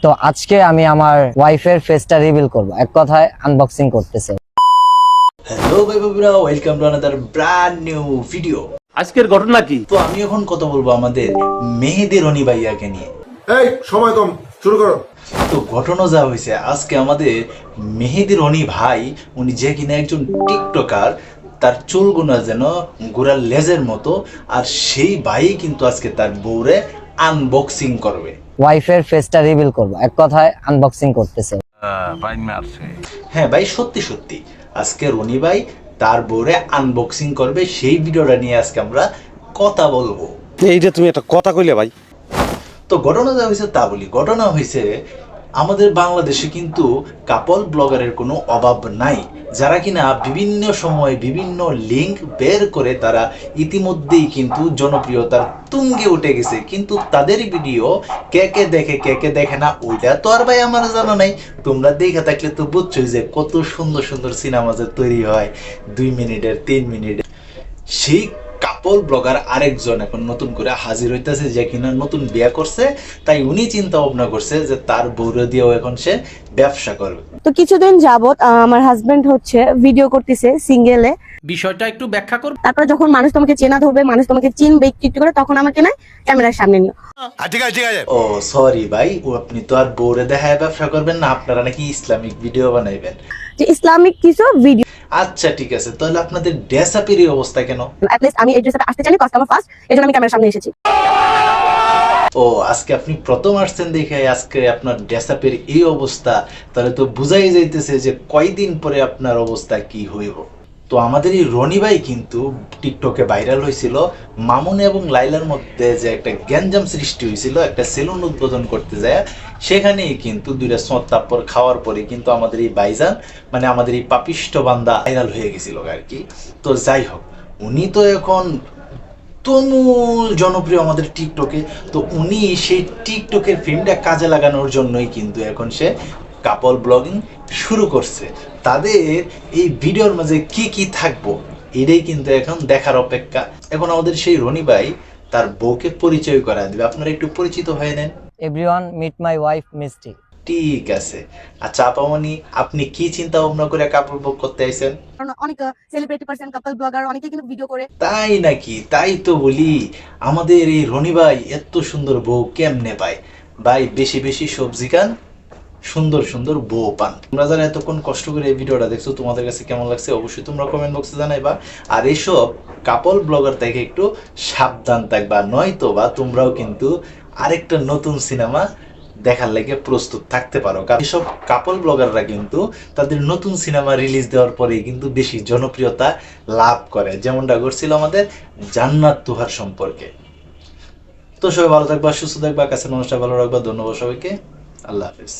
তো আজকে আমি আমার ওয়াইফের ফেসটা রিভিল করব, এক কথায় আনবক্সিং করতেছে। হ্যালো ভাই বাবুরা, welcome to another brand new video. আজকের ঘটনা কি? তো আমি এখন কথা বলবো আমাদের মেহেদি রনি ভাইয়াকে নিয়ে। এই সময় কম, শুরু করো। তো ঘটনা যা হয়েছে, আজকে আমাদের মেহেদি রনি ভাই, উনি যে কিনা একজন টিকটকার, তার চুলগুনা যেন গোড়ার লেজের মতো, আর সেই ভাই কিন্তু আজকে তার বউরে আনবক্সিং করবে। ওয়াইফের ফেসটা রিভিল করব, এক কথায় আনবক্সিং করতেছে। হ্যাঁ ভাই, সত্যি সত্যি আজকে রনি ভাই তার বউরে আনবক্সিং করবে, সেই ভিডিওটা নিয়ে আজকে আমরা কথা বলবো। এইটা তুমি একটা কথা কইলে ভাই। তো ঘটনা যা হয়েছে তা বলি। ঘটনা হয়েছে আমাদের বাংলাদেশে কিন্তু কাপল ব্লগারের কোনো অভাব নাই, যারা কিনা বিভিন্ন সময় বিভিন্ন লিঙ্ক বের করে তারা ইতিমধ্যেই কিন্তু জনপ্রিয়তার তুঙ্গে উঠে গেছে। কিন্তু তাদের ভিডিও কে কে দেখে কে কে দেখে না ওইটা তো আর ভাই আমার জানা নাই। তোমরা দেখে থাকলে তো বুঝছোই যে কত সুন্দর সুন্দর সিনেমা যে তৈরি হয় 2 মিনিটের 3 মিনিটের। সেই কাপল ব্লগার আরেকজন এখন নতুন করে হাজির হইতেছে, যে কিনা নতুন বিয়ে করছে, তাই উনি চিন্তা ভাবনা করছে যে তার বউরে দিয়েও এখন সে ব্যবসা করবে। তো কিছুদিন যাবত আমার হাজবেন্ড হচ্ছে ভিডিও করতেছে সিঙ্গেলে। বিষয়টা একটু ব্যাখ্যা করব। তারপরে যখন মানুষ তোমাকে চেনা ধরবে, মানুষ তোমাকে চিনবে একটু করে, তখন আমাকে না ক্যামেরার সামনে নিও। ঠিক আছে ঠিক আছে। ও সরি ভাই, ও আপনি তো আর বউরে দেখায় ব্যবসা করবেন না, আপনারা নাকি ইসলামিক ভিডিও বানাইবেন। যে ইসলামিক কিছু ভিডিও, আচ্ছা ঠিক আছে, তাহলে আপনাদের ড্রেস আপের এই অবস্থা কেন? অ্যাটলিস্ট আমি এই ড্রেসটা আসতে চাইনি, কাস্টমার ফার্স্ট, এজন্য আমি ক্যামেরার সামনে এসেছি। ও আজকে আপনি প্রথম আসছেন দেখে আজকে আপনার ড্রেস আপের এই অবস্থা, তাহলে তো বুঝাই যাইতেছে যে কয়দিন পরে আপনার অবস্থা কি হইব। তো আমাদের এই রনি ভাই কিন্তু টিকটকে ভাইরাল হয়েছিল মামুন এবং লাইলার মধ্যে যে একটা গ্যাঞ্জাম সৃষ্টি হয়েছিল, একটা সেলুন উদ্বোধন করতে যায়, সেখানেই কিন্তু দুইটা সত্তাপ্পর খাওয়ার পরে কিন্তু আমাদের এই বাইজান, মানে আমাদের এই পাপিষ্ট বান্দা ভাইরাল হয়ে গেছিল আর কি। তো যাই হোক, উনি তো এখন তুমুল জনপ্রিয় আমাদের টিকটকে। তো উনি সেই টিকটকের ফিল্মটা কাজে লাগানোর জন্যই কিন্তু এখন সে কাপল ব্লগিং শুরু করছে। তাদের এই ভিডিওর মাঝে কি কি থাকবো এটাই কিন্তু এখন দেখার অপেক্ষা। এখন আমাদের সেই রনি ভাই তার বউকে পরিচয় করা দিবে, আপনারা একটু পরিচিত হয়ে নেন। এভরিওয়ান মিট মাই ওয়াইফ মিষ্টি। ঠিক আছে। আচ্ছা আপামনি, আপনি কি চিন্তা ভাবনা করে কাপল ব্লগ করতে আইছেন? কারণ অনেক সেলিব্রিটি পারসন, কাপল ব্লগার অনেকে কিন্তু ভিডিও করে। তাই নাকি? তাই তো বলি, আমাদের এই রনি ভাই এত সুন্দর বউ কেমনে পায়? ভাই বেশি বেশি সবজি খান, সুন্দর সুন্দর বউ পান। তোমরা যারা এতক্ষণ কষ্ট করে এই ভিডিওটা দেখছো, তোমাদের কাছে কেমন লাগছে অবশ্যই তোমরা কমেন্ট বক্সে জানাইবা। আর এইসব কাপল ব্লগার থেকে একটু সাবধান থাকবা, নয়তো বা তোমরাও কিন্তু আরেকটা নতুন সিনেমা দেখার লাগে প্রস্তুত থাকতে পারো। কারণ এসব কাপল ব্লগাররা কিন্তু তাদের নতুন সিনেমা রিলিজ দেওয়ার পরেই কিন্তু বেশি জনপ্রিয়তা লাভ করে, যেমনটা ঘটছিল আমাদের জান্নাত তুহার সম্পর্কে। তো সবাই ভালো থাকবা, সুস্থ থাকবা, কাছে মানুষটা ভালো রাখবা। ধন্যবাদ সবাইকে, আল্লাহ হাফিজ।